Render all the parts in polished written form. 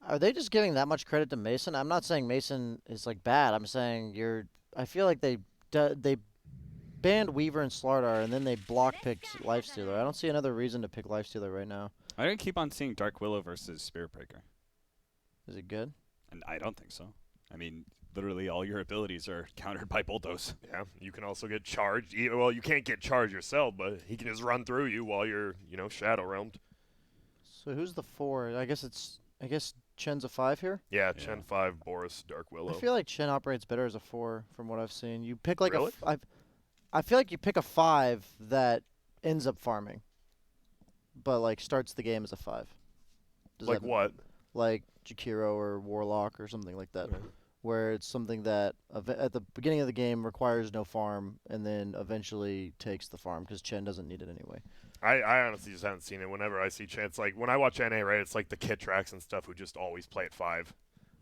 Are they just giving that much credit to Mason? I'm not saying Mason is like bad. I'm saying I feel like they banned Weaver and Slardar, and then they block picked Lifestealer. I don't see another reason to pick Lifestealer right now. I'm going to keep on seeing Dark Willow versus Spirit Breaker. Is it good? And I don't think so. I mean, literally all your abilities are countered by Bulldoze. Yeah, you can also get charged. Well, you can't get charged yourself, but he can just run through you while you're, shadow realmed. So who's the 4? I guess Chen's a 5 here? Yeah, Chen 5, Boris, Dark Willow. I feel like Chen operates better as a 4 from what I've seen. You pick like Really? I feel like you pick a 5 that ends up farming, but like starts the game as a 5. Like what? Like Jakiro or Warlock or something like that, Okay. where it's something that at the beginning of the game requires no farm and then eventually takes the farm because Chen doesn't need it anyway. I honestly just haven't seen it. Whenever I see Chen, it's like when I watch NA, right? It's like the Kit Tracks and stuff who just always play at 5.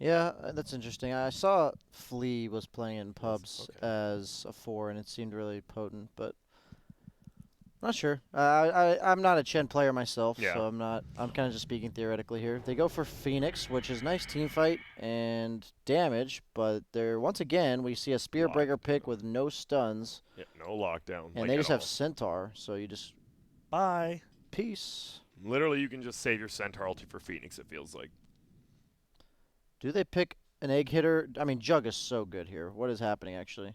Yeah, that's interesting. I saw Flea was playing in pubs okay. as a 4, and it seemed really potent, but not sure. I'm not a Chen player myself, Yeah. so I'm kind of just speaking theoretically here. They go for Phoenix, which is nice team fight and damage, but once again we see a Spear Breaker pick with no stuns, Yeah, no lockdown. and like they at just have all. Centaur, so you just Bye. peace. Literally, you can just save your Centaur ulti for Phoenix, it feels like. Do they pick an egg hitter? I mean, Jug is so good here. What is happening actually?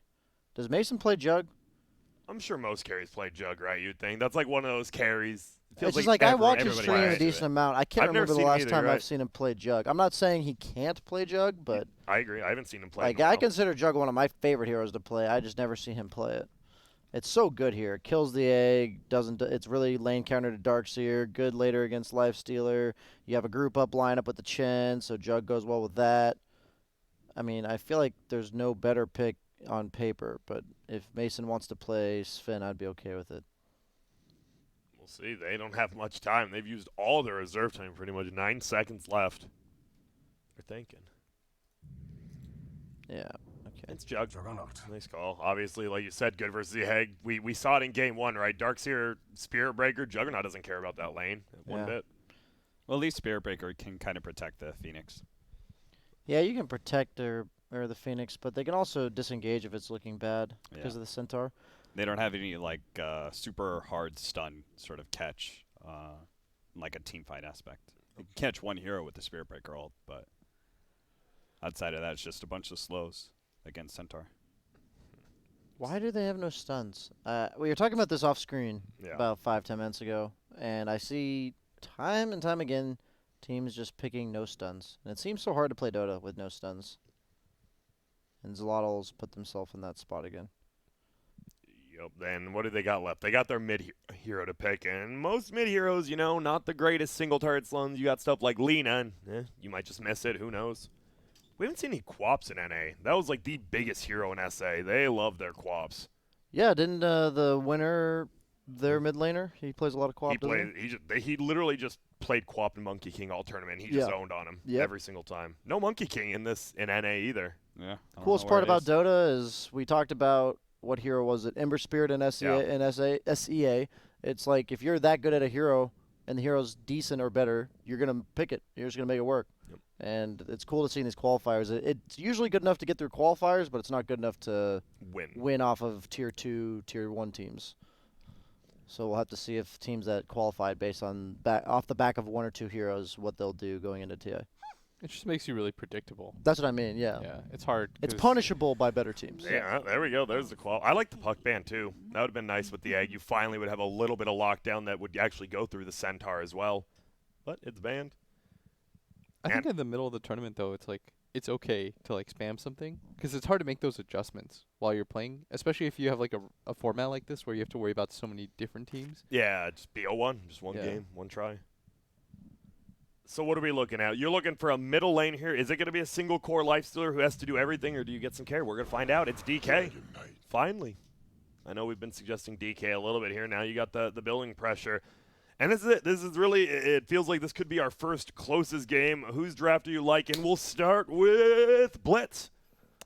Does Mason play Jug? I'm sure most carries play Jug, right? You'd think. That's like one of those carries. It feels It's just like I watch his everybody stream a plays it. decent amount. I can't I've never remember the seen him last either, time right? I've seen him play Jug. I'm not saying he can't play Jug, but I agree. I haven't seen him play. like I consider Jug one of my favorite heroes to play. I just never see him play it. It's so good here. It kills the egg. It's really lane counter to Darkseer. Good later against Lifestealer. You have a group up lineup with the Chen, so Jug goes well with that. I mean, I feel like there's no better pick on paper, but if Mason wants to play Sven, I'd be okay with it. We'll see. They don't have much time. They've used all their reserve time, pretty much. 9 seconds left. They're thinking. Yeah. Okay. It's Jug. Nice call. Obviously, like you said, good versus the egg. We saw it in game 1, right? Darkseer, Spirit Breaker, Juggernaut doesn't care about that lane one bit. Well, at least Spirit Breaker can kind of protect the Phoenix. Yeah, you can protect or the Phoenix, but they can also disengage if it's looking bad because of the Centaur. They don't have any like super hard stun sort of catch, like a team fight aspect. You can catch one hero with the Spirit Breaker ult, but outside of that, it's just a bunch of slows against Centaur. Why do they have no stuns? We were talking about this off screen Yeah. about 5-10 minutes ago, and I see time and time again teams just picking no stuns, and it seems so hard to play Dota with no stuns. And Xolotl's put themselves in that spot again. Yep. Then what do they got left? They got their mid hero to pick, and most mid heroes, not the greatest single target stuns. You got stuff like Lina, and you might just miss it. Who knows? We haven't seen any Quaps in NA. That was like the biggest hero in SA. They love their Quaps. Yeah, didn't the winner, their mid laner, he plays a lot of Quap, He literally just played Quap and Monkey King all tournament. He just owned on him every single time. No Monkey King in NA either. Yeah. Coolest part about Dota is we talked about what hero was it? Ember Spirit in SEA. It's like if you're that good at a hero and the hero's decent or better, you're gonna pick it. You're just gonna make it work. Yep. And it's cool to see these qualifiers. It's usually good enough to get through qualifiers, but it's not good enough to win off of tier 2, tier 1 teams. So we'll have to see if teams that qualified based on off the back of 1 or 2 heroes, what they'll do going into TI. It just makes you really predictable. That's what I mean, yeah. Yeah, it's hard. It's punishable by better teams. Yeah, there we go. There's the qual. I like the puck ban, too. That would have been nice with the egg. You finally would have a little bit of lockdown that would actually go through the Centaur as well. But it's banned. I think in the middle of the tournament, though, it's okay to like spam something because it's hard to make those adjustments while you're playing, especially if you have like a format like this where you have to worry about so many different teams. Yeah, just BO1, just one game, one try. So what are we looking at? You're looking for a middle lane here. Is it going to be a single core Lifestealer who has to do everything, or do you get some care? We're going to find out. It's DK. Finally. I know we've been suggesting DK a little bit here. Now you got the building pressure. And this is it. This is really, it feels like this could be our first closest game. Whose draft do you like? And we'll start with Blitz.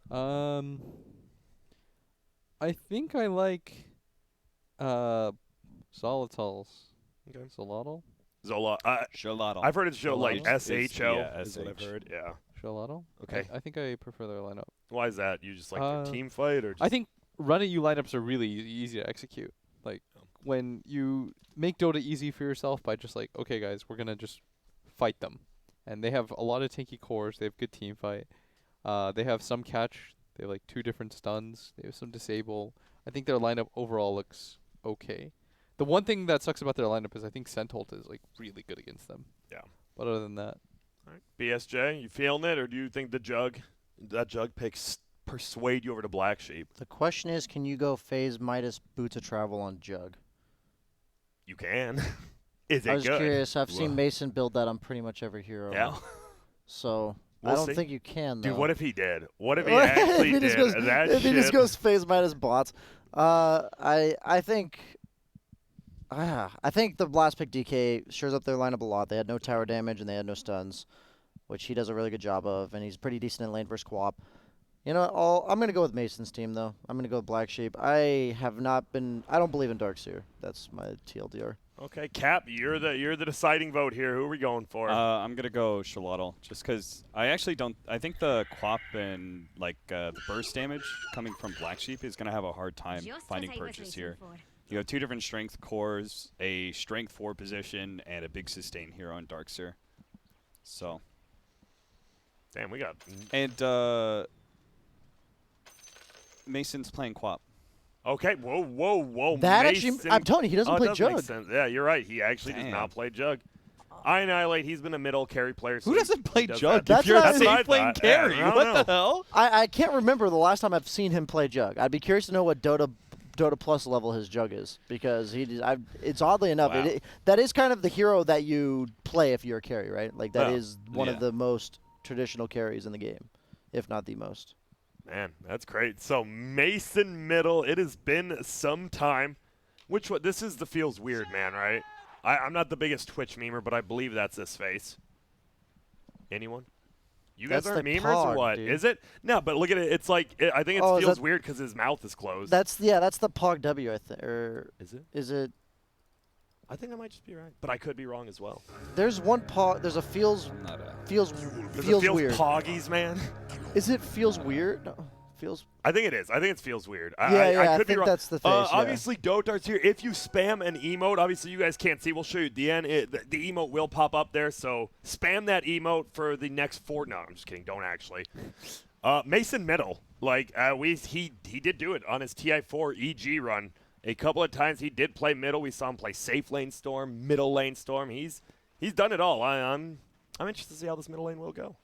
I think I like Xolotl's. Okay. Xolotl. Xolotl. Xolotl. I've heard it's like Xolotl. SHO. Yeah, is what I've SH. heard. Yeah. Xolotl? Okay. I think I prefer their lineup. Why is that? You just like their team fight, or just I think running U lineups are really easy to execute. Like when you make Dota easy for yourself by just like, okay guys, we're gonna just fight them, and they have a lot of tanky cores. They have good team fight. They have some catch. They have like 2 different stuns. They have some disable. I think their lineup overall looks okay. The one thing that sucks about their lineup is I think Xolotl is like really good against them. Yeah. But other than that, all right. BSJ, you feeling it, or do you think that jug picks persuade you over to Black Sheep? The question is, can you go phase Midas Boots of Travel on Jug? You can. Is it I was good? curious. I've seen Mason build that on pretty much every hero. Yeah. So We'll I don't see. think you can, though. Dude, what if he did? What if he actually if he did? just goes, That if he shit. just goes phase Midas bots. I think the last pick DK shows up their lineup a lot. They had no tower damage and they had no stuns, which he does a really good job of, and he's pretty decent in lane versus Quap. You know, I'm going to go with Mason's team, though. I'm going to go with Black Sheep. I don't believe in Darkseer. That's my TLDR. Okay, Cap, you're the deciding vote here. Who are we going for? I'm gonna go Xolotl, just because I actually don't. I think the Quap and like the burst damage coming from Black Sheep is gonna have a hard time finding purchase here. You have 2 different strength cores, a strength 4 position, and a big sustain hero in Darkseer. So. Damn, we got. And Mason's playing Quap. Okay, whoa. That Mason. actually, I'm telling you, he doesn't play does Jug. make sense. Yeah, you're right. He actually does not play Jug. I Annihilate, he's been a middle carry player. So who doesn't play Jug? That's If you're what I- a that's what I safe lane thought. carry, Yeah, I what don't the hell? I can't remember the last time I've seen him play Jug. I'd be curious to know what Dota Plus level his Jug is, because it's oddly enough, Wow. that is kind of the hero that you play if you're a carry, right? Like that Yeah. is one of the most traditional carries in the game, if not the most. Man, that's great. So Mason middle. It has been some time. This is the feels weird, man, right? I'm not the biggest Twitch memer, but I believe that's this face. Anyone? You guys That's aren't the memers or Pog, what? dude. Is it? No, but look at it. It's like I think it Oh, is feels that- weird because his mouth is closed. That's the Pog W, I think, or Is it? is it? I think I might just be right, but I could be wrong as well. There's one Pog. There's a feels Not a feels Does feels it feels weird. Poggies, man. Is it feels weird? No, feels. I think it is. I think it feels weird. Yeah, I I could be think wrong. that's the face, yeah. Obviously, Dotar's here. If you spam an emote, obviously you guys can't see. We'll show you at the end. The emote will pop up there, so spam that emote for the next 4. No, I'm just kidding. Don't actually. Mason middle. Like he did do it on his TI4 EG run. A couple of times he did play middle. We saw him play safe lane storm, middle lane storm. He's done it all. I'm interested to see how this middle lane will go.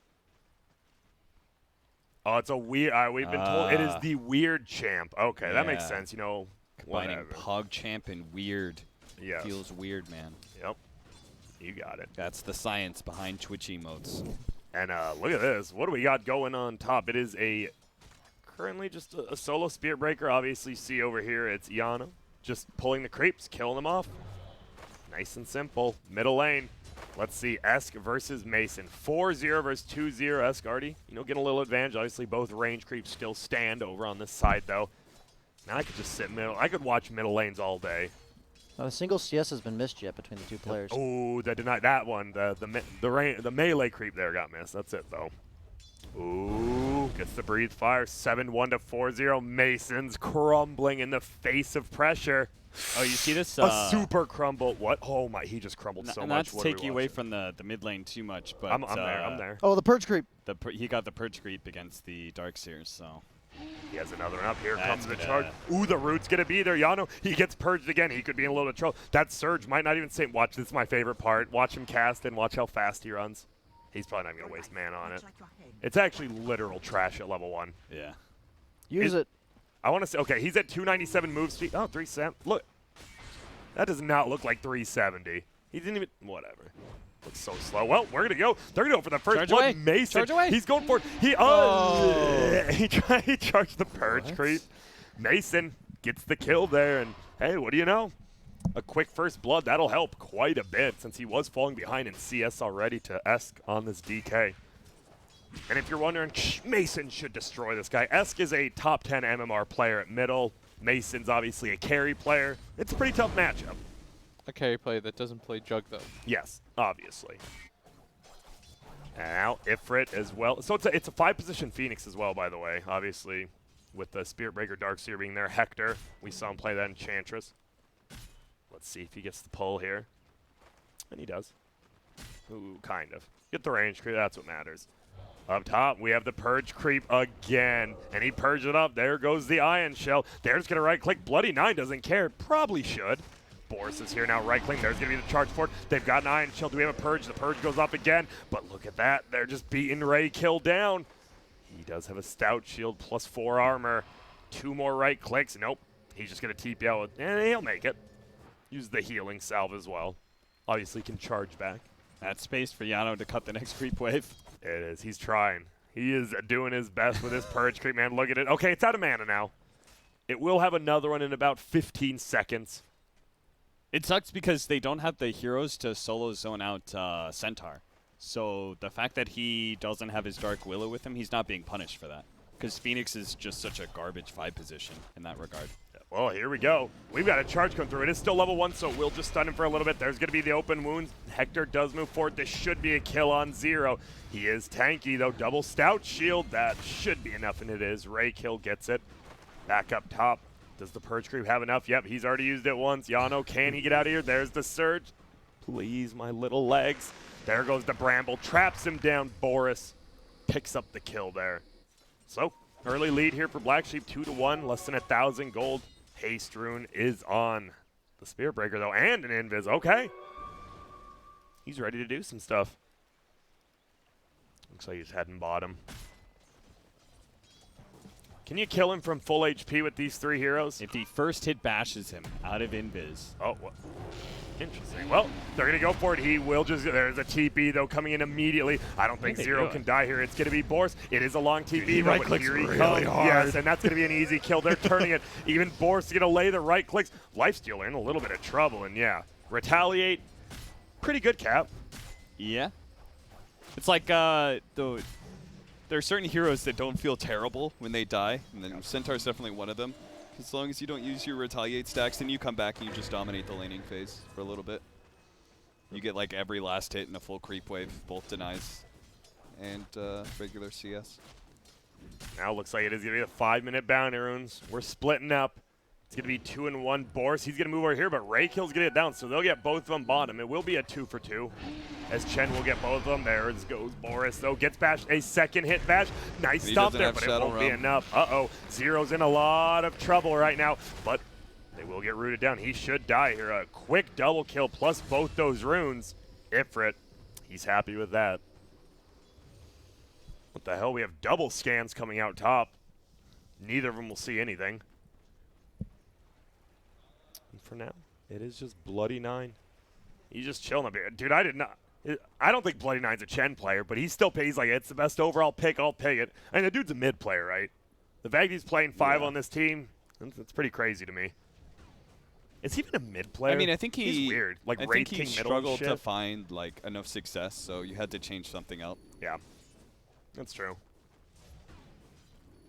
Oh, it's a weird. We've been told it is the weird champ. Okay, that makes Yeah. sense. You know, combining whatever. Pog Champ and weird. Yes. Feels weird, man. Yep. You got it. That's the science behind Twitch emotes. And look at this. What do we got going on top? It is currently just a solo Spear Breaker. Obviously, see over here, it's Iana. Just pulling the creeps, killing them off. Nice and simple. Middle lane. Let's see, Esk versus Mason. 4-0 versus 2-0. Esk already, getting a little advantage. Obviously, both range creeps still stand over on this side, though. Now I could just sit middle. I could watch middle lanes all day. Not a single CS has been missed yet between the two players. Oh, that denied that one. The melee creep there got missed. That's it, though. Ooh, gets the breathe fire. 7-1 to 4-0. Mason's crumbling in the face of pressure. Oh, you see this? A super crumble. What? Oh my! He just crumbled so much. Not to What are take we you away watching? from the mid lane too much, but I'm there. I'm there. Oh, the Purge Creep. He got the purge creep against the Darkseers, so. He has another one up. Here That's comes the gonna- charge. Ooh, the root's gonna be there. Yano, he gets purged again. He could be in a little bit of trouble. That surge might not even say. Watch, this is my favorite part. Watch him cast and watch how fast he runs. He's probably not gonna waste mana on it. It's actually literal trash at level 1. Yeah. Use it. I want to say, okay, he's at 297 move speed. Oh, 370. Look, that does not look like 370. He didn't even, whatever. Looks so slow. Well, we're going to go. They're going to go for the first Charge blood. away. Mason. Charge away. He's going for it. He charged the purge What? creep. Mason gets the kill there, and hey, what do you know? A quick first blood, that'll help quite a bit since he was falling behind in CS already to Esk on this DK. And if you're wondering, Mason should destroy this guy. Esk is a top 10 MMR player at middle. Mason's obviously a carry player. It's a pretty tough matchup. a carry player that doesn't play Jug, though. Yes, obviously. And now Ifrit as well. So it's a 5-position Phoenix as well, by the way. Obviously, with the Spirit Breaker Darkseer being there. Hector, we saw him play that Enchantress. Let's see if he gets the pull here. And he does. Ooh, kind of. Get the range creep, that's what matters. Up top, we have the Purge creep again. And he purged it up. There goes the Ion Shell. There's going to right-click. Bloody Nine doesn't care. Probably should. Boris is here now, right-click. There's going to be the charge for it. They've got an Ion Shell. Do we have a Purge? The Purge goes up again. But look at that. They're just beating Ray Kill down. He does have a Stout Shield plus 4 armor. 2 more right-clicks. Nope. He's just going to TP out. And he'll make it. Use the healing salve as well. Obviously can charge back. That's space for Yano to cut the next creep wave. It is. He's trying. He is doing his best with his Purge creep, man. Look at it. Okay, it's out of mana now. It will have another one in about 15 seconds. It sucks because they don't have the heroes to solo zone out Centaur. So the fact that he doesn't have his Dark Willow with him, he's not being punished for that. Because Phoenix is just such a garbage 5 position in that regard. Well, here we go. We've got a charge come through. It is still level 1, so we'll just stun him for a little bit. There's going to be the open wounds. Hector does move forward. This should be a kill on 0. He is tanky, though. Double Stout Shield. That should be enough, and it is. Ray Kill gets it. Back up top. Does the Purge Creep have enough? Yep, he's already used it once. Yano, can he get out of here? There's the Surge. Please, my little legs. There goes the Bramble. Traps him down. Boris picks up the kill there. So, early lead here for Black Sheep, 2-1, less than 1,000 gold. Haste Rune is on the Spirit Breaker, though, and an Invis. Okay. He's ready to do some stuff. Looks like he's heading bottom. Can you kill him from full HP with these 3 heroes? If he first hit bashes him out of Invis. Oh, what? Interesting. Well, they're going to go for it. He will just, there's a TP, though, coming in immediately. I don't think Zero can die here. It's going to be Boris. It is a long TP, though, but here he comes. Yes, and that's going to be an easy kill. They're turning it. Even Boris is going to lay the right clicks. Lifestealer in a little bit of trouble, and yeah. Retaliate, pretty good cap. Yeah. It's like, there are certain heroes that don't feel terrible when they die, and then Centaur's definitely one of them. As long as you don't use your retaliate stacks, then you come back and you just dominate the laning phase for a little bit. You get like every last hit in a full creep wave, both denies and regular CS. Now looks like it is going to be the 5-minute bounty runes. We're splitting up. It's going to be 2-1 Boris. He's going to move over here, but Ray Kill's going to get down, so they'll get both of them bottom. It will be a 2-for-2, as Chen will get both of them. There goes Boris, though. Gets bashed. A second hit bash. Nice stop there, but it won't be enough. Uh-oh. Zero's in a lot of trouble right now, but they will get rooted down. He should die here. A quick double kill plus both those runes. Ifrit, he's happy with that. What the hell? We have double scans coming out top. Neither of them will see anything. For now, it is just Bloody Nine. He's just chilling a bit. Dude, I don't think Bloody Nine's a Chen player, but he's still pays like, it's the best overall pick, I'll pick it. I mean, the dude's a mid player, right? The fact he's playing 5 on this team, it's pretty crazy to me. Is he even a mid player? I mean, I think he's weird. Like, I Wraith think he King middle struggled shit. to find like enough success, so you had to change something up. Yeah, that's true.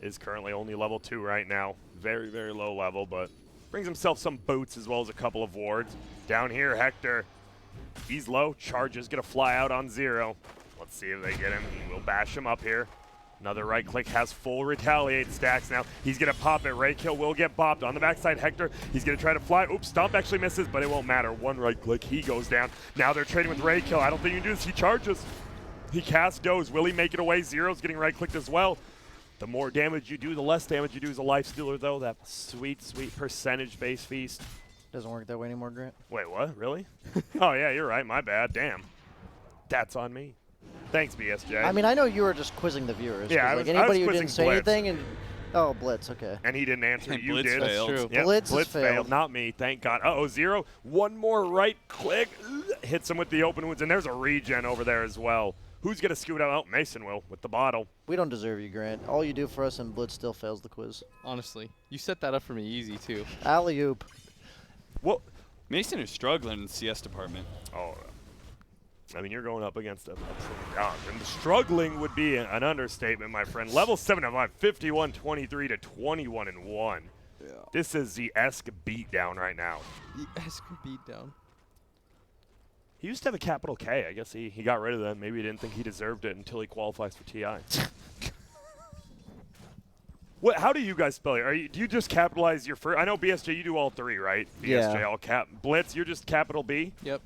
Is currently only level 2 right now. Very, very low level, but brings himself some boots as well as a couple of wards. Down here, Hector. He's low. Charge is going to fly out on 0. Let's see if they get him. He will bash him up here. Another right click has full retaliate stacks now. He's going to pop it. Ray Kill will get bopped. On the backside, Hector, he's going to try to fly. Oops, Stomp actually misses, but it won't matter. One right click, he goes down. Now they're trading with Ray Kill. I don't think you can do this. He charges. He casts, goes. Will he make it away? Zero's getting right clicked as well. The more damage you do, the less damage you do as a Lifestealer, though. That sweet, sweet percentage-based feast. Doesn't work that way anymore, Grant. Wait, what? Really? Oh, yeah, you're right. My bad. Damn. That's on me. Thanks, BSJ. I mean, I know you were just quizzing the viewers. Yeah, like I was anybody who quizzing didn't say Blitz. anything, and oh, Blitz, okay. And he didn't answer. And You Blitz did. failed. That's true. Yep, Blitz has failed. failed. Not me. Thank God. Uh-oh, 0. One more right click. Hits him with the open wounds, and there's a regen over there as well. Who's going to scoot out? Oh, Mason will with the bottle. We don't deserve you, Grant. All you do for us, and Blitz still fails the quiz. Honestly, you set that up for me easy, too. Alley-oop. Well, Mason is struggling in the CS department. oh, I mean, you're going up against a god. And struggling would be an understatement, my friend. Level 7 of 5, 51-23 to 21-1. Yeah. This is the Esk beatdown right now. The Esk beat down. He used to have a capital K. I guess he got rid of that. Maybe he didn't think he deserved it until he qualifies for TI. How do you guys spell it? Do you just capitalize your first? I know BSJ, you do all three, right? BSJ, Yeah. all cap. Blitz, you're just capital B? Yep.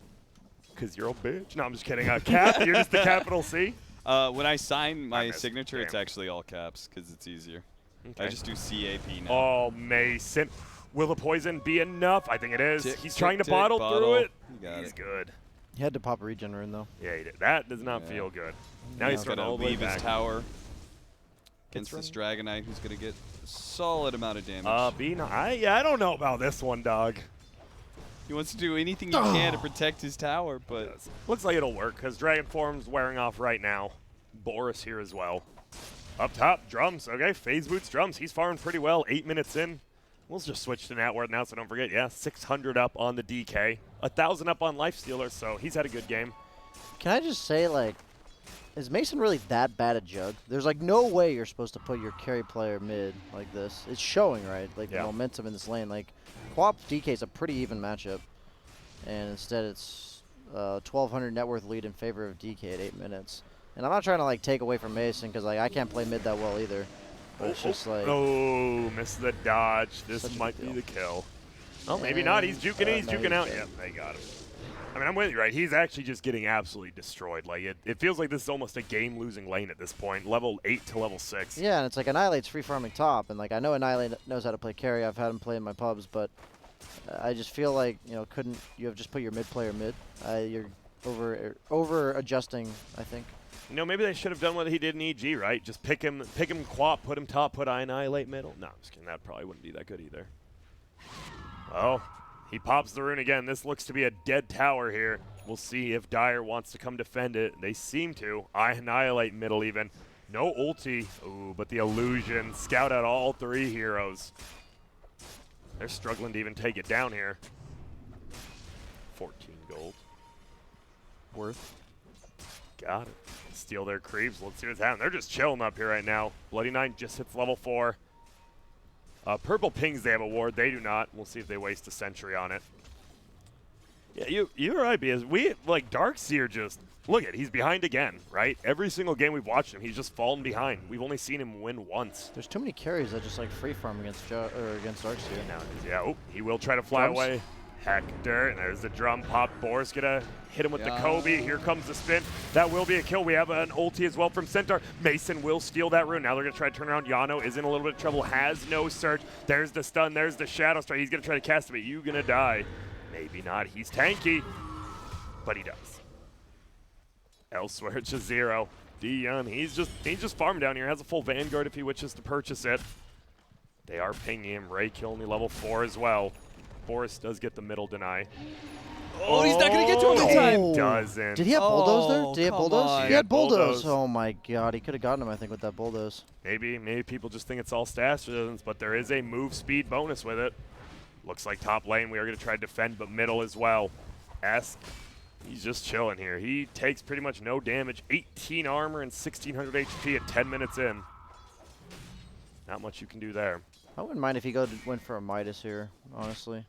Because you're a bitch. No, I'm just kidding. Cap, you're just the capital C? When I sign my missed it. signature, it's Damn. actually all caps because it's easier. Okay. I just do CAP now. Oh, Mason. Will the poison be enough? I think it is. Tick, He's tick, trying to tick, bottle through it. You got He's it. good. He had to pop a regen rune though. Yeah, he did. That does not Yeah. feel good. Now he's He's trying gonna all the way leave his back. tower against this Dragonite, who's gonna get a solid amount of damage. I don't know about this one, dog. He wants to do anything he can to protect his tower, but Looks like it'll work because Dragon Form's wearing off right now. Boris here as well. Up top, drums. Okay, Phase Boots drums. He's firing pretty well. 8 minutes in. We'll just switch to Natward now, so don't forget. Yeah, 600 up on the DK, 1,000 up on Lifestealer. So he's had a good game. Can I just say, like, is Mason really that bad at Jug? There's like no way you're supposed to put your carry player mid like this. It's showing, right? Like Yeah. the momentum in this lane. Like, Quap DK is a pretty even matchup, and instead it's 1,200 net worth lead in favor of DK at 8 minutes. And I'm not trying to like take away from Mason because like I can't play mid that well either. But it's just like Missed the dodge. This Such a might big be deal. the kill. Oh, maybe not. He's juking in. He's no, juking he's out. dead. Yep, they got him. I mean, I'm with you, right? He's actually just getting absolutely destroyed. Like, it feels like this is almost a game-losing lane at this point. Level 8 to level 6. yeah, and it's like Annihilate's free farming top, and like I know Annihilate knows how to play carry. I've had him play in my pubs, but I just feel like couldn't you have just put your mid player mid? You're over adjusting, I think. Maybe they should have done what he did in EG, right? Just pick him Quap, put him top, put Annihilate middle. No, I'm just kidding. That probably wouldn't be that good either. Oh, he pops the rune again. This looks to be a dead tower here. We'll see if Dire wants to come defend it. They seem to. Annihilate middle even. No ulti. Ooh, but the illusion. Scout out all three heroes. They're struggling to even take it down here. 14 gold. Worth. Got it. Steal their creeps. Let's see what's happening. They're just chilling up here right now. Bloody Nine just hits level 4. Purple pings, they have a ward. They do not. We'll see if they waste a sentry on it. Yeah, you're right, because we, like, Darkseer just, look at, he's behind again, right? Every single game we've watched him, he's just fallen behind. We've only seen him win once. There's too many carries that just like free farm against against Darkseer. Now, yeah, oh, he will try to fly Drums. away. Hector, and there's the drum pop. Boris gonna hit him with the Kobe. Here comes the spin. That will be a kill. We have an ulti as well from Centaur. Mason will steal that rune. Now they're gonna try to turn around. Yano is in a little bit of trouble. Has no search. There's the stun. There's the shadow strike. He's gonna try to cast it, but you gonna die. Maybe not. He's tanky, but he does. Elsewhere, it's just 0. Dion, he's just farmed down here. Has a full Vanguard if he wishes to purchase it. They are pinging him. Ray kill only level 4 as well. Boris does get the middle deny. Oh, he's not going to get to him in time. Oh. Doesn't. Did he have bulldoze there? Did he have come bulldoze? on. He had bulldoze. Bulldoze. Oh my god, he could have gotten him, I think, with that bulldoze. Maybe people just think it's all stats resistance, but there is a move speed bonus with it. Looks like top lane we are going to try to defend, but middle as well. He's just chilling here. He takes pretty much no damage. 18 armor and 1600 HP at 10 minutes in. Not much you can do there. I wouldn't mind if he went for a Midas here, honestly.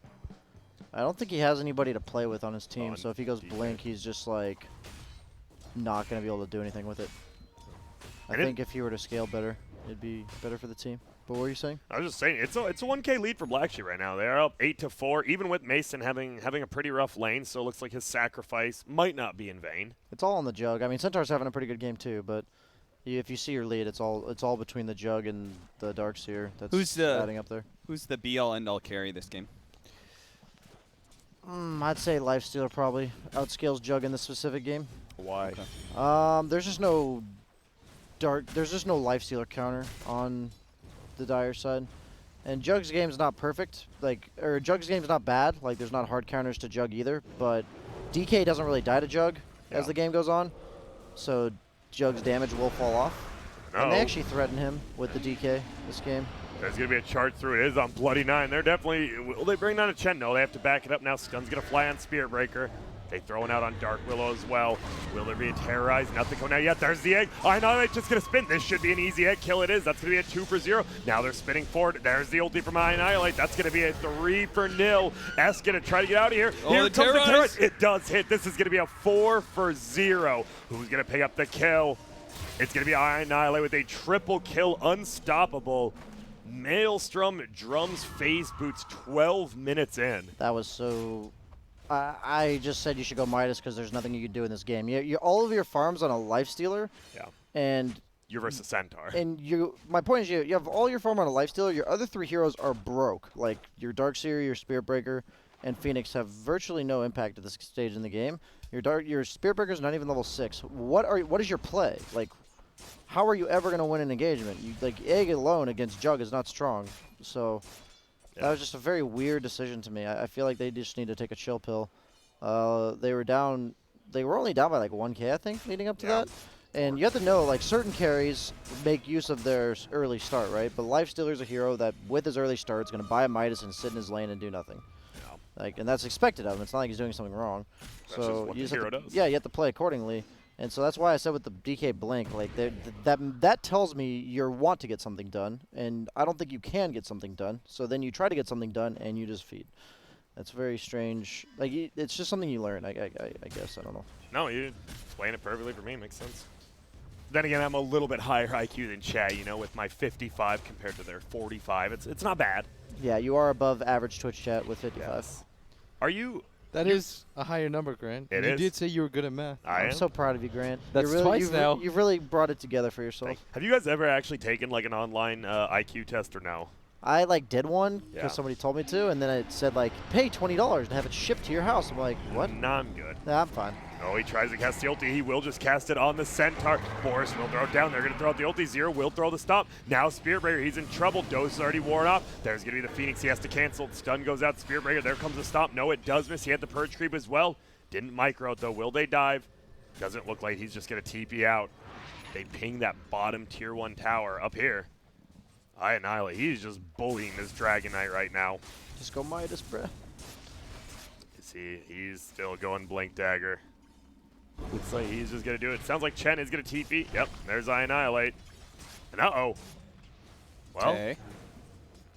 I don't think he has anybody to play with on his team, On so if he goes defense. Blink, he's just like not going to be able to do anything with it. I And think if he were to scale better, it'd be better for the team. But what were you saying? I was just saying, it's a 1K lead for Black Sheep right now. They're up 8-4, even with Mason having a pretty rough lane, so it looks like his sacrifice might not be in vain. It's all on the Jug. I mean, Centaur's having a pretty good game too, but if you see your lead, it's all between the Jug and the Darkseer that's Who's adding up there. Who's the be-all, end-all carry this game? I'd say Lifestealer probably outscales Jug in this specific game. Why? Okay. There's just no Lifestealer counter on the Dire side. And Jug's game's not perfect. Jug's game's not bad. Like, there's not hard counters to Jug either. But DK doesn't really die to Jug as the game goes on. So Jug's damage will fall off. And they actually threaten him with the DK this game. There's going to be a charge through. It is on Bloody Nine. They're definitely... Will they bring down a Chen? No, they have to back it up now. Stun's going to fly on Spirit Breaker. They throwing out on Dark Willow as well. Will there be a terrorize? Nothing coming out yet. There's the egg. I9 just going to spin. This should be an easy egg kill. It is. That's going to be a 2 for 0. Now they're spinning forward. There's the ulti from I9. That's going to be a 3 for 0. S going to try to get out of here. Oh, Here the comes the terrorize. terrorize. It does hit. This is going to be a 4 for 0. Who's going to pick up the kill? It's going to be I9 with a triple kill. Unstoppable. Maelstrom drums phase boots 12 minutes in. That was so. I just said you should go Midas because there's nothing you can do in this game. You all of your farms on a lifestealer. Yeah. And You're versus Centaur. And my point is, you have all your farm on a lifestealer. Your other 3 heroes are broke. Like your Darkseer, your Spiritbreaker, and Phoenix have virtually no impact at this stage in the game. Your Spiritbreaker is not even level 6. What is your play? Like, how are you ever going to win an engagement? Egg alone against Jug is not strong. So that was just a very weird decision to me. I feel like they just need to take a chill pill. They were only down by like 1K, I think, leading up to that. And you have to know, like, certain carries make use of their early start, right? But Lifestealer's a hero that, with his early start, is going to buy a Midas and sit in his lane and do nothing. Yeah. And that's expected of him. It's not like he's doing something wrong. That's just what the hero does. Yeah, you have to play accordingly. And so that's why I said with the DK Blink, like, that tells me you want to get something done. And I don't think you can get something done. So then you try to get something done, and you just feed. That's very strange. Like, it's just something you learn, I guess. I don't know. No, you explain it perfectly for me. Makes sense. Then again, I'm a little bit higher IQ than Chad, with my 55 compared to their 45. It's not bad. Yeah, you are above average Twitch chat with 55. Yes. Are you? That is a higher number, Grant. It you is. did say you were good at math. I'm so proud of you, Grant. That's twice now. You've really brought it together for yourself. Have you guys ever actually taken like an online IQ test or no? I did one because Yeah. somebody told me to, and then it said like, pay $20 to have it shipped to your house. I'm like, what? Nah, I'm good. Nah, I'm fine. Oh, he tries to cast the ulti. He will just cast it on the Centaur. Boris will throw it down. They're going to throw out the ulti. Zero will throw the stop. Now Spiritbreaker, he's in trouble. Dose is already worn off. There's going to be the Phoenix. He has to cancel. Stun goes out. Spiritbreaker, there comes the stop. No, it does miss. He had the Purge creep as well. Didn't micro it, though. Will they dive? Doesn't look like he's just going to TP out. They ping that bottom tier 1 tower up here. I annihilate. He's just bullying this Dragon Knight right now. Just go Midas, bruh. He's still going Blink Dagger. Looks like he's just going to do it. Sounds like Chen is going to TP. Yep, there's I Annihilate. And uh-oh. Well, Okay.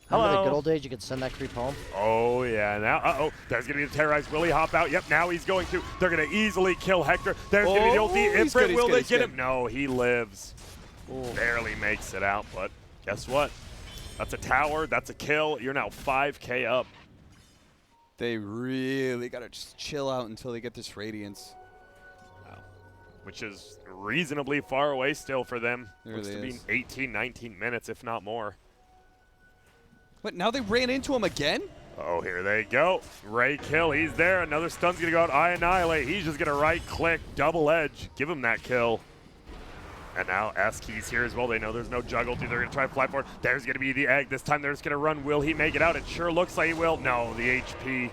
Remember the hello. good old days you could send that creep home? Oh, yeah. Now, uh-oh. There's going to be the Terrorize. Will he hop out? Yep, now he's going to. They're going to easily kill Hector. There's going to be the ulti. he's good, Ifrit, will he's they good, get he's him? No, he lives. Oh. Barely makes it out, but guess what? That's a tower. That's a kill. You're now 5K up. They really got to just chill out until they get this Radiance. Which is reasonably far away still for them. It Looks really to is. be 18, 19 minutes, if not more. What, now they ran into him again? Oh, here they go. Ray kill, he's there. Another stun's going to go out. I Annihilate. He's just going to right-click, double edge, give him that kill. And now S-Key's here as well. They know there's no juggle. They're going to try to fly forward. There's going to be the egg. This time they're just going to run. Will he make it out? It sure looks like he will. No, the HP.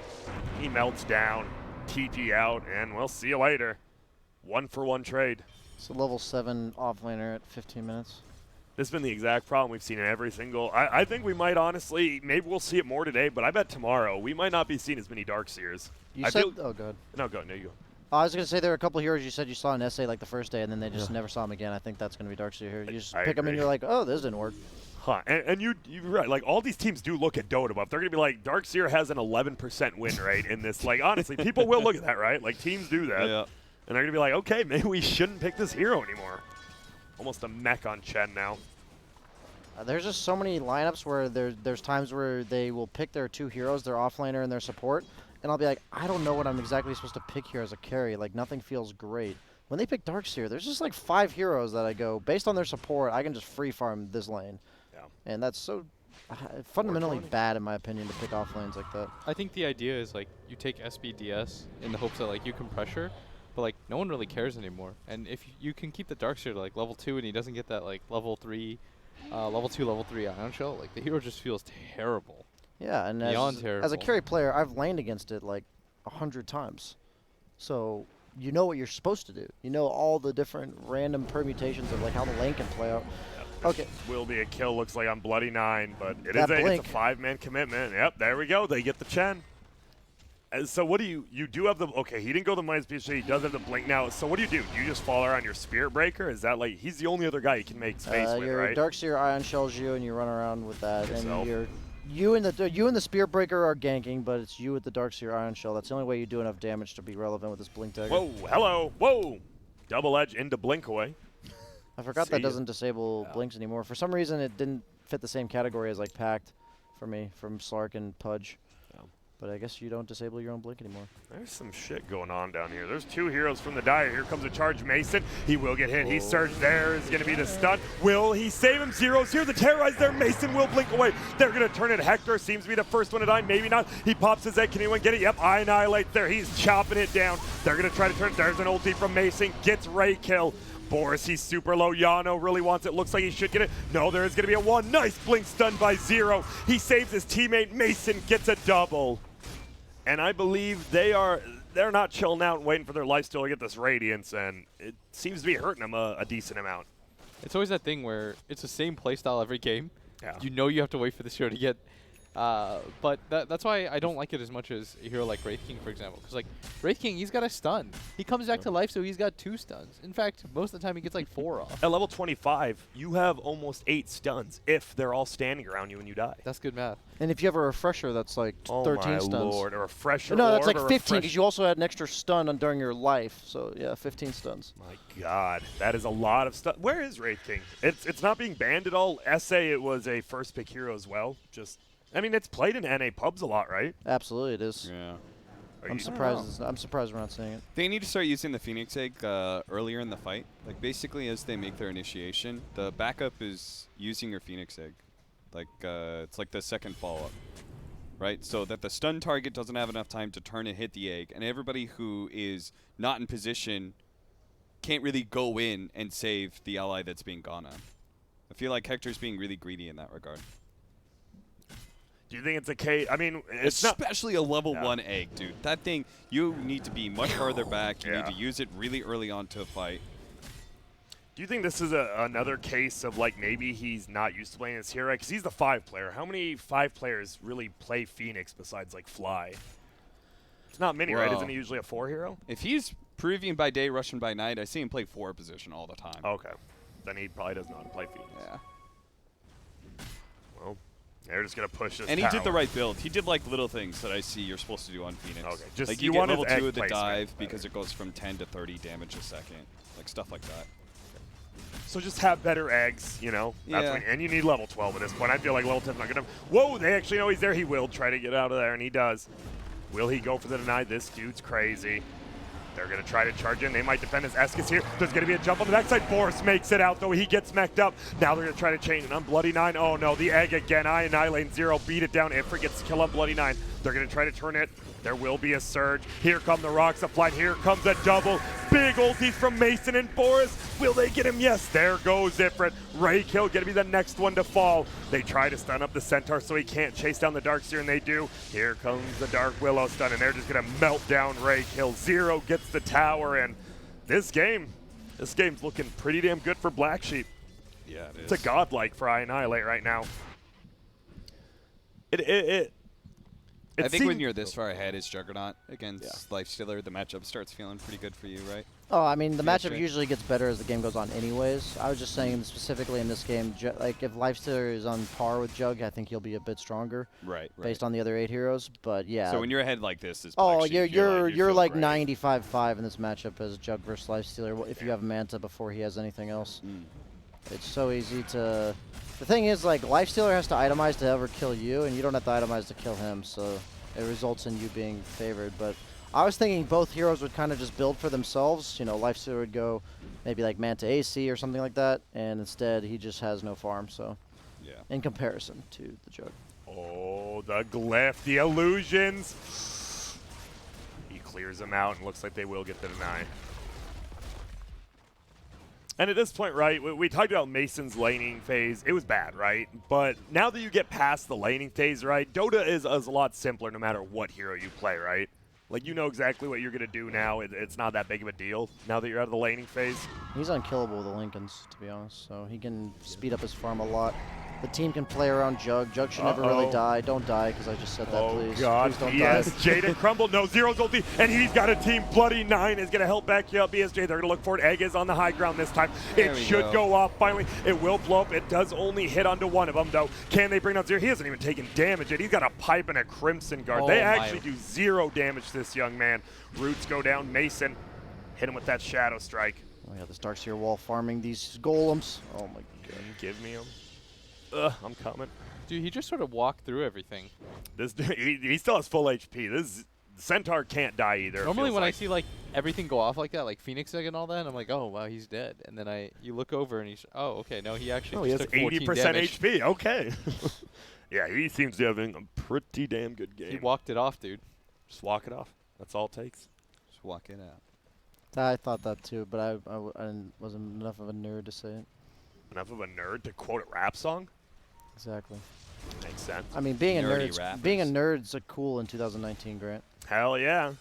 He melts down. TP out, and we'll see you later. 1-for-1 trade. It's a level 7 offlaner at 15 minutes. This has been the exact problem we've seen in every single. I think we might honestly, maybe we'll see it more today, but I bet tomorrow we might not be seeing as many Darkseers. You said, oh, God. No, go. No, you go. I was going to say there were a couple heroes you said you saw in SA like the first day, and then they just never saw them again. I think that's going to be Darkseer here. You just I pick them and agree. you're like, oh, this didn't work. Huh, and you're right. Like, all these teams do look at Dota buff. They're going to be like, Darkseer has an 11% win rate in this. Like, honestly, people will look at that, right? Like, teams do that. Yeah. And they're going to be like, okay, maybe we shouldn't pick this hero anymore. Almost a mech on Chen now. There's just so many lineups where there's times where they will pick their 2 heroes, their offlaner and their support, and I'll be like, I don't know what I'm exactly supposed to pick here as a carry. Like, nothing feels great. When they pick Darkseer, there's just like 5 heroes that I go, based on their support, I can just free farm this lane. Yeah. And that's so fundamentally bad, in my opinion, to pick off lanes like that. I think the idea is like you take SBDS in the hopes that like you can pressure, but like no one really cares anymore. And if you can keep the Darkseer to like level 2 and he doesn't get that like level 2, level 3 Ion Shell, like the hero just feels terrible. Yeah, and Beyond as a terrible. carry player, I've laned against it like 100 times. So you know what you're supposed to do. You know all the different random permutations of like how the lane can play out. Okay. Will be a kill, looks like on Bloody 9, but That it's blink. a 5-man commitment. Yep, there we go. They get the Chen. So what do you do have the, okay, he didn't go the minus PhD, he does have the blink now. So what do? Do you just fall around your Spirit Breaker? Is that like, he's the only other guy you can make space with, your right? Darkseer Ion shells you, and you run around with that. Yourself. And you and the Spirit Breaker are ganking, but it's you with the Darkseer Ion Shell. That's the only way you do enough damage to be relevant with this Blink Dagger. Whoa, hello, whoa. Double edge into blink away. I forgot See that ya. doesn't disable blinks anymore. For some reason, it didn't fit the same category as like Pact for me from Slark and Pudge. Oh. But I guess you don't disable your own blink anymore. There's some shit going on down here. There's 2 heroes from the Dire. Here comes a charge Mason. He will get hit. He surged there. Is going to be the stun. Will he save him? Zero's here. The terrorize there. Mason will blink away. They're going to turn it. Hector seems to be the first one to die. Maybe not. He pops his head. Can anyone get it? Yep. I annihilate there. He's chopping it down. They're going to try to turn it. There's an ulti from Mason. Gets Ray kill. Boris, he's super low. Yano really wants it. Looks like he should get it. No, there is going to be a 1. Nice blink stun by Zero. He saves his teammate. Mason gets a double. And I believe they're not chilling out and waiting for their lifesteal to get this Radiance, and it seems to be hurting them a decent amount. It's always that thing where it's the same playstyle every game. Yeah. You know you have to wait for the hero to get. But that's why I don't like it as much as a hero like Wraith King, for example. Because like Wraith King, he's got a stun. He comes back to life, so he's got 2 stuns. In fact, most of the time he gets like 4 off. At level 25, you have almost 8 stuns if they're all standing around you when you die. That's good math. And if you have a refresher, that's like 13 oh my stuns. Lord, a refresher. No, that's orb, like a 15 refresh- because you also had an extra stun during your life. So yeah, 15 stuns. My God, that is a lot of stuff. Where is Wraith King? It's not being banned at all. SA, it was a first pick hero as well. I mean, it's played in NA pubs a lot, right? Absolutely, it is. Yeah. I'm surprised. I'm surprised we're not seeing it. They need to start using the Phoenix Egg earlier in the fight. Like, basically, as they make their initiation, the backup is using your Phoenix Egg. Like, it's like the second follow-up, right? So that the stun target doesn't have enough time to turn and hit the egg, and everybody who is not in position can't really go in and save the ally that's being gone on. I feel like Hector's being really greedy in that regard. Do you think it's a case? I mean, it's not. Especially a level 1 egg, dude. That thing, you need to be much farther back. You need Yeah. to use it really early on to a fight. Do you think this is another case of like maybe he's not used to playing this hero? Because he's the 5 player. How many 5 players really play Phoenix besides like Fly? It's not many, right? Well, Isn't he usually a 4 hero? If he's Peruvian by day, Russian by night, I see him play 4 position all the time. Okay. Then he probably doesn't know how to play Phoenix. Yeah. Well, they're just going to push this And he did the tower. right build. He did like little things that I see you're supposed to do on Phoenix. Okay, just like you you get want his level 2 egg of the placement dive better. because it goes from 10 to 30 damage a second. Like stuff like that. So just have better eggs, you know? That's Yeah. when, and you need level 12 at this point. I feel like level 10's not going to... Whoa, they actually know he's there. He will try to get out of there, and he does. Will he go for the deny? This dude's crazy. They're going to try to charge in. They might defend his Eskis here. There's going to be a jump on the backside. Boris makes it out, though. He gets mech'd up. Now they're going to try to chain it on Bloody 9. Oh, no. The egg again. I annihilate Zero. Beat it down. Ifrit gets the kill on Bloody 9. They're going to try to turn it. There will be a surge. Here come the rocks applied. Here comes a double. Big ulties from Mason and Boris. Will they get him? Yes. There goes Ifrit. Ray kill going to be the next one to fall. They try to stun up the Centaur so he can't chase down the Darkseer, and they do. Here comes the Dark Willow stun, and they're just going to melt down Ray kill. Zero gets the tower, and this game's looking pretty damn good for Black Sheep. Yeah, it is. It's a godlike for I Annihilate right now. I think when you're this far ahead as Juggernaut against Lifestealer, the matchup starts feeling pretty good for you, right? Oh, I mean, the Yeah, matchup sure. usually gets better as the game goes on anyways. I was just saying specifically in this game, like if Lifestealer is on par with Jug, I think he'll be a bit stronger Right. based on the other 8 heroes. But yeah. So when you're ahead like this, as Black Oh, Sheep, you're you feel like great. 95-5 in this matchup as Jug versus Lifestealer if you have Manta before he has anything else. It's so easy to... The thing is, like, Lifestealer has to itemize to ever kill you, and you don't have to itemize to kill him, so it results in you being favored. But I was thinking both heroes would kind of just build for themselves. You know, Lifestealer would go maybe like Manta AC or something like that, and instead he just has no farm, so... Yeah. In comparison to the Jug. Oh, the glyph, the illusions. He clears them out, and looks like they will get the deny. And at this point, right, we talked about Mason's laning phase. It was bad, right? But now that you get past the laning phase, right, Dota is a lot simpler no matter what hero you play, right? Like, you know exactly what you're going to do now. It's not that big of a deal now that you're out of the laning phase. He's unkillable with the Lincolns, to be honest, so he can speed up his farm a lot. The team can play around Jug. Jug should never really die. Don't die, because I just said that, please. God, Please don't BSJ die. to crumble. No, Zero's ulti, and he's got a team. Bloody 9 is going to help back you up. BSJ, they're going to look for it. Egg is on the high ground this time. There It we should go. go off finally. It will blow up. It does only hit onto one of them, though. Can they bring down Zero? He hasn't even taken damage yet. He's got a pipe and a Crimson Guard. Oh they my. actually do 0 damage to this young man. Roots go down. Mason hit him with that Shadow Strike. Oh, yeah, this Darkseer wall farming these golems. Oh, my God. Give me him. Ugh, I'm coming. Dude, he just sort of walked through everything. This he still has full HP. This Centaur can't die either. it Normally feels when like. I see like everything go off like that, like Phoenix Egg and all that, I'm like, oh wow, he's dead. And then you look over and he's, oh okay, no, he actually Oh, he just has took 14 80% damage. HP. Okay. Yeah, he seems to be having a pretty damn good game. He walked it off, dude. Just walk it off. That's all it takes. Just walk it out. I thought that too, but I wasn't enough of a nerd to say it. Enough of a nerd to quote a rap song? Exactly. Makes sense. I mean, being Nerdy being a rappers. nerd's a cool in 2019, Grant. Hell yeah.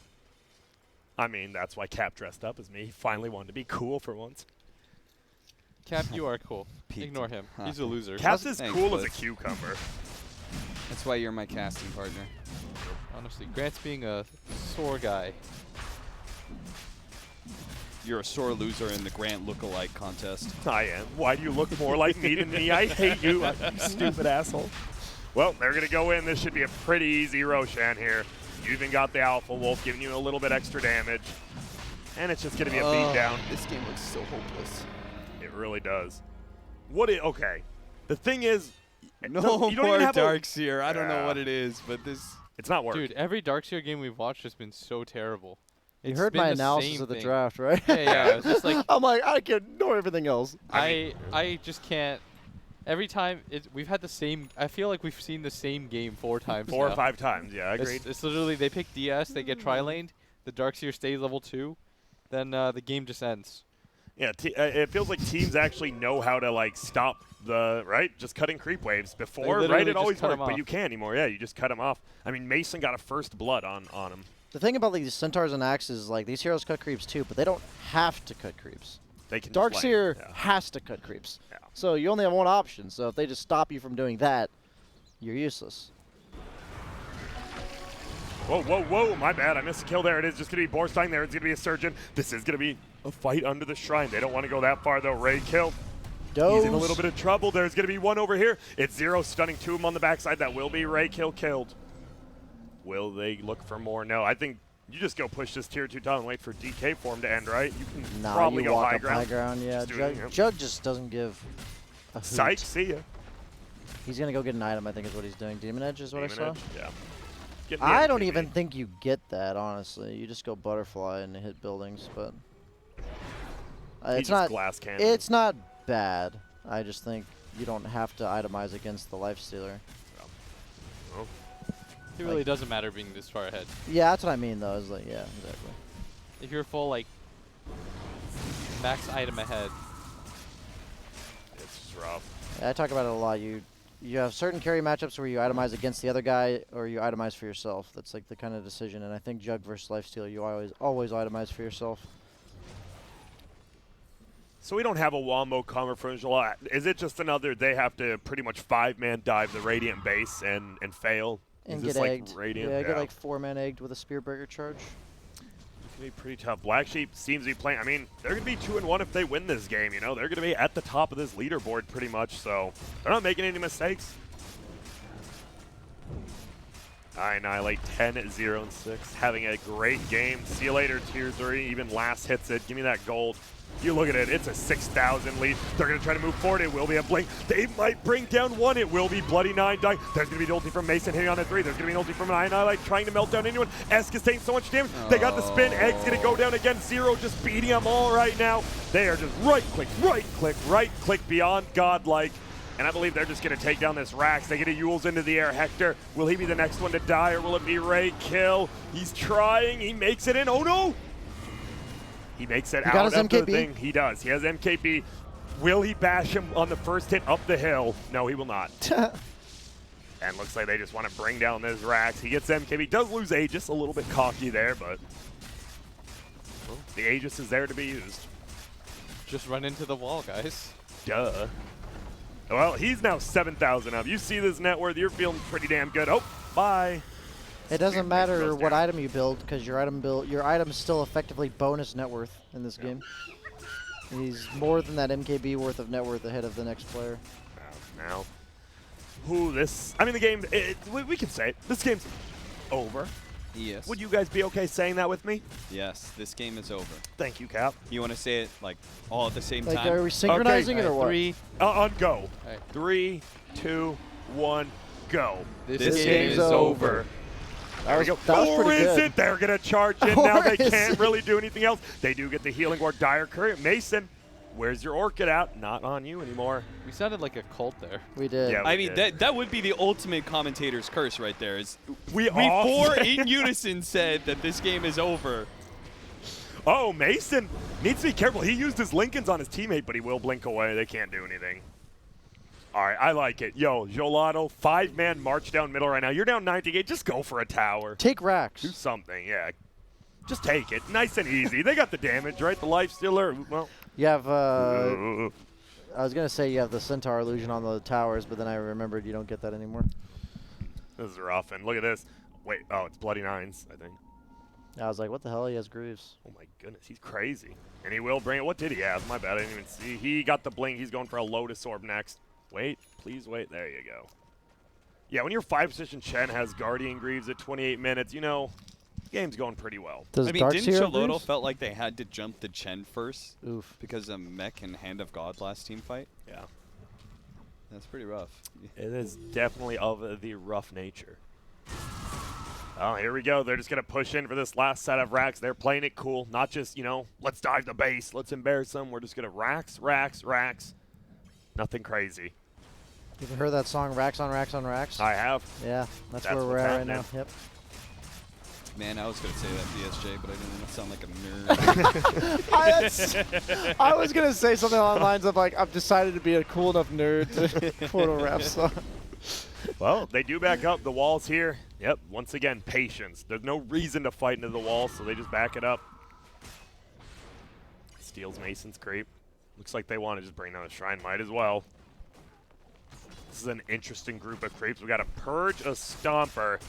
I mean, that's why Cap dressed up as me. He finally wanted to be cool for once. Cap, you are cool. Peaked. Ignore him. Huh. He's a loser. Cap's as Thanks, cool as a Blitz. cucumber. That's why you're my casting partner. Honestly, Grant's being a sore guy. You're a sore loser in the Grant look-alike contest. I am. Why do you look more like me than me? I hate you, you stupid asshole. Well, they're going to go in. This should be a pretty easy Roshan here. You even got the Alpha Wolf giving you a little bit extra damage. And it's just going to be a beatdown. This game looks so hopeless. It really does. Okay. The thing is, No you don't more even have Darkseer. I don't know Yeah. what it is, but this... It's not working. Dude, every Darkseer game we've watched has been so terrible. You It's heard been my the analysis same of the thing. draft, right? Yeah, it's just like I'm like, I can ignore everything else. I I just can't. Every time we've had the same. I feel like we've seen the same game 4 times. 4 or now. 5 times. Yeah, agreed. It's literally they pick DS, they get tri-laned, the Darkseer stays level 2, then the game just ends. Yeah, it feels like teams actually know how to like stop just cutting creep waves. Before, literally right, it just always cut 'em worked, but off. you can't anymore. Yeah, you just cut them off. I mean, Mason got a first blood on him. The thing about these centaurs and axes is like these heroes cut creeps too, but they don't have to cut creeps. They can just lane. Darkseer Yeah. has to cut creeps. Yeah. So you only have one option. So if they just stop you from doing that, you're useless. Whoa, whoa, whoa, my bad. I missed a kill there. It is just going to be Borstein there. It's going to be a Surgeon. This is going to be a fight under the shrine. They don't want to go that far, though. Ray kill. Doze. He's in a little bit of trouble. There's going to be one over here. It's Zero stunning 2 of them on the backside. That will be Ray killed. Will they look for more? No, I think you just go push this tier 2 top and wait for DK form to end, right? You can Nah, probably you go walk high up ground. high ground. Yeah, Just do it, Jug, yep. Jug just doesn't give a hoot. Psych, see ya. He's gonna go get an item. I think is what he's doing. Demon Edge is what Demon I saw. Edge, yeah. Getting the I don't MTV. even think you get that, honestly. You just go butterfly and hit buildings, but He it's just not. glass cannon. It's not bad. I just think you don't have to itemize against the Lifestealer. Oh. It really doesn't matter being this far ahead. Yeah, that's what I mean, though. Is like, yeah, exactly. If you're full like max item ahead, It's just rough. Yeah, I talk about it a lot. You have certain carry matchups where you itemize against the other guy, or you itemize for yourself. That's like the kind of decision. And I think Jug versus Lifestealer, you always itemize for yourself. So we don't have a Wombo comer for Xolotl. Is it just another, they have to pretty much 5-man dive the Radiant base and fail? And Is this get like egged. Radiant? Yeah, get like 4-man egged with a Spearbreaker charge. It's going to be pretty tough. Black Sheep seems to be playing. I mean, they're going to be 2-1 if they win this game, you know? They're going to be at the top of this leaderboard pretty much, so they're not making any mistakes. I annihilate 10, 0, and 6. Having a great game. See you later, Tier 3. Even last hits it. Give me that gold. You look at it, it's a 6,000 lead. They're going to try to move forward. It will be a blink. They might bring down 1. It will be Bloody 9 dying. There's going to be the ulti from Mason hitting on a 3. There's going to be an ulti from an Annihilate trying to melt down anyone. Esk is taking so much damage. They got the spin. Egg's going to go down again. Zero just beating them all right now. They are just right click beyond godlike. And I believe they're just going to take down this Rax. They get a Yules into the air. Hector, will he be the next one to die, or will it be Ray kill? He's trying. He makes it in. Oh, no. He makes it He out got his of the MKB. thing. He does. He has MKB. Will he bash him on the first hit up the hill? No, he will not. And looks like they just want to bring down this Rax. He gets MKB. Does lose Aegis. A little bit cocky there, but well, the Aegis is there to be used. just run into the wall, guys. Duh. Well, he's now 7,000 up. You see this net worth, you're feeling pretty damn good. Oh, bye. It doesn't Spear matter goes what down. item you build because your item is still effectively bonus net worth in this game. He's more than that MKB worth of net worth ahead of the next player. Now, I mean, the game, we can say it. This game's over. Yes. Would you guys be okay saying that with me? Yes, this game is over. Thank you, Cap. You want to say it like all at the same Like, time? are we synchronizing it or what? 3. On go. Alright. 3, 2, 1, go. This game is over. There we go. That was Or pretty is good. it? They're going to charge in now. Or They is can't it? really do anything else. They do get the healing ward. Dire Courier. Mason, where's your Orchid out? Not on you anymore. We sounded like a cult there. We did. Yeah. I mean, that would be the ultimate commentator's curse right there. Is We we all four said- in unison said that this game is over. Oh, Mason needs to be careful. He used his Lincolns on his teammate, but he will blink away. They can't do anything. All right, I like it. Yo, Xolotl, 5-man march down middle right now. You're down 98. Just go for a tower. Take Do racks. something, yeah. Just take it. Nice and easy. They got the damage, right? The life stealer. Well, You have, I was going to say you have the Centaur illusion on the towers, but then I remembered you don't get that anymore. this is rough. And look at this. Wait, oh, it's Bloody Nines, I think. I was like, what the hell? He has Greaves. Oh, my goodness. He's crazy. And he will bring it. What did he have? My bad. I didn't even see. He got the blink. He's going for a Lotus Orb next. Wait. Please wait. There you go. Yeah, when your 5-position Chen has Guardian Greaves at 28 minutes, you know, game's going pretty well. Does I mean, Darkseer didn't have Xolotl Greaves? felt like they had to jump the Chen first Oof. because of Mech and Hand of God last team fight? Yeah. That's pretty rough. It is definitely of the rough nature. Oh, here we go. They're just going to push in for this last set of racks. They're playing it cool. Not just, you know, let's dive the base. Let's embarrass them. We're just going to racks, racks, racks. Nothing crazy. You ever heard that song, Racks on Racks on Racks? I have. Yeah, that's where That's we're what's at right now. happening. Yep. Man, I was going to say that BSJ, but I didn't want to sound like a nerd. I was going to say something along the lines of, like, I've decided to be a cool enough nerd to quote a rap song. Well, they do back up. The wall's here. Yep, once again, patience. There's no reason to fight into the wall, so they just back it up. Steals Mason's creep. Looks like they want to just bring down the Shrine. Might as well. This is an interesting group of creeps. We got a Purge, a Stomper,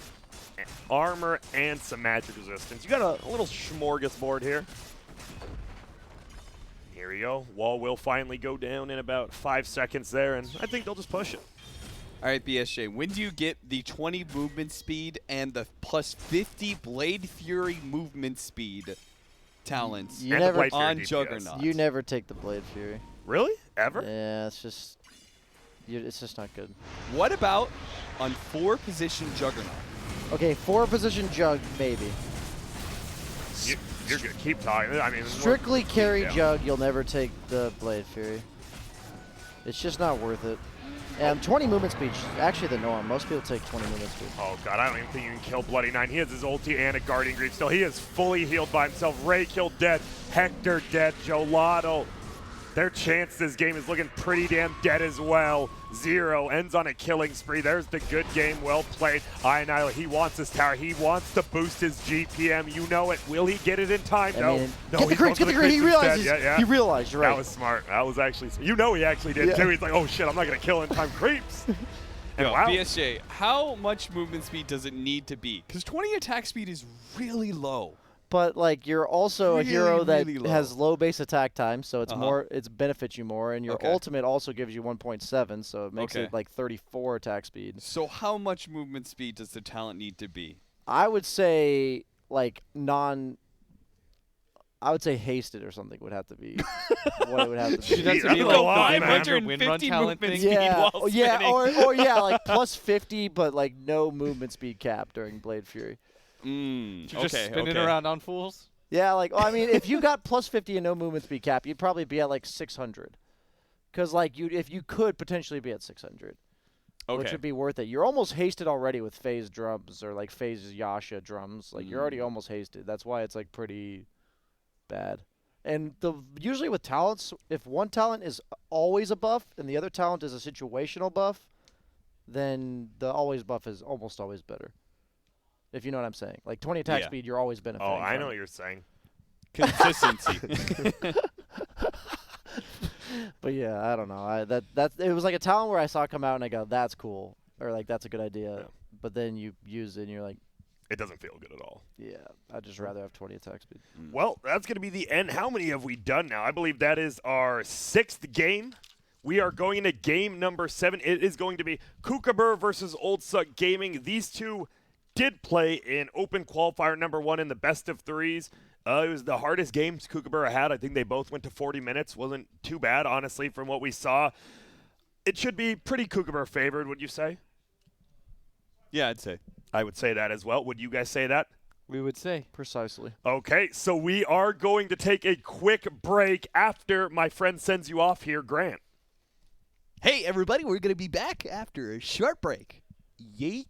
armor, and some magic resistance. You got a little smorgasbord here. Here we go. Wall will finally go down in about 5 seconds there, and I think they'll just push it. All right, BSJ, when do you get the 20 movement speed and the plus 50 Blade Fury movement speed talents You And the never- Blade Fury on DPS. Juggernaut? You never take the Blade Fury. Really? Ever? Yeah, it's just, it's just not good. What about on 4-position Juggernaut? Okay, 4-position Jug, maybe. You're good. Keep talking. I mean, Strictly carry yeah. Jug, you'll never take the Blade Fury. It's just not worth it. 20 movement speed is actually the norm. Most people take 20 movement speed. Oh, God, I don't even think you can kill Bloody Nine. He has his ulti and a Guardian Greaves still. He is fully healed by himself. Ray killed dead. Hector dead. Xolotl. Their chance this game is looking pretty damn dead as well. 0 ends on a killing spree. There's the good game. Well played. Ionile, he wants his tower. He wants to boost his GPM. You know it. Will he get it in time? I No. mean, No, get the he's going creeps, for get the creeps. He instead. realizes. Yeah. He realized, you're right. That was smart. That was actually, you know he actually did Yeah. too. He's like, oh shit, I'm not going to kill in time creeps. And Yo, wow. BSJ, how much movement speed does it need to be? Because 20 attack speed is really low. But like you're also Really, a hero that really low. has low base attack time, so it's Uh-huh. more, it benefits you more, and your Okay. ultimate also gives you 1.7, so it makes Okay. it like 34 attack speed. So how much movement speed does the talent need to be? I would say like I would say hasted or something would have to be what it would have to Should be. that That's be a like lot, the man. win run talent thing? Yeah, while yeah, spinning. or yeah, like plus 50, but like no movement speed cap during Blade Fury. Mm, You're just okay, spinning okay. around on fools? Yeah, like I mean, if you got plus 50 and no movement speed cap, you'd probably be at like 600. Because like if you could potentially be at 600, which Okay. would be worth it. You're almost hasted already with phase drums or like phase Yasha drums. Like you're already almost hasted. That's why it's like pretty bad. And usually with talents, if one talent is always a buff and the other talent is a situational buff, then the always buff is almost always better. If you know what I'm saying. Like 20 attack Yeah. speed, you're always benefiting. Oh, I from know it. what you're saying. Consistency. But yeah, I don't know. It was like a talent where I saw it come out and I go, that's cool, or like that's a good idea. Yeah. But then you use it and you're like, It doesn't feel good at all. yeah, I'd just rather have 20 attack speed. Well, that's going to be the end. How many have we done now? I believe that is our 6th game. We are going into game number 7. It is going to be Kookaburra versus Old Suck Gaming. These two did play in Open Qualifier number 1 in the best of 3s. It was the hardest games Kookaburra had. I think they both went to 40 minutes. Wasn't too bad, honestly, from what we saw. It should be pretty Kookaburra favored, would you say? Yeah, I'd say. I would say that as well. Would you guys say that? We would say. Precisely. Okay, so we are going to take a quick break after my friend sends you off here, Grant. Hey, everybody, we're going to be back after a short break. Yeet.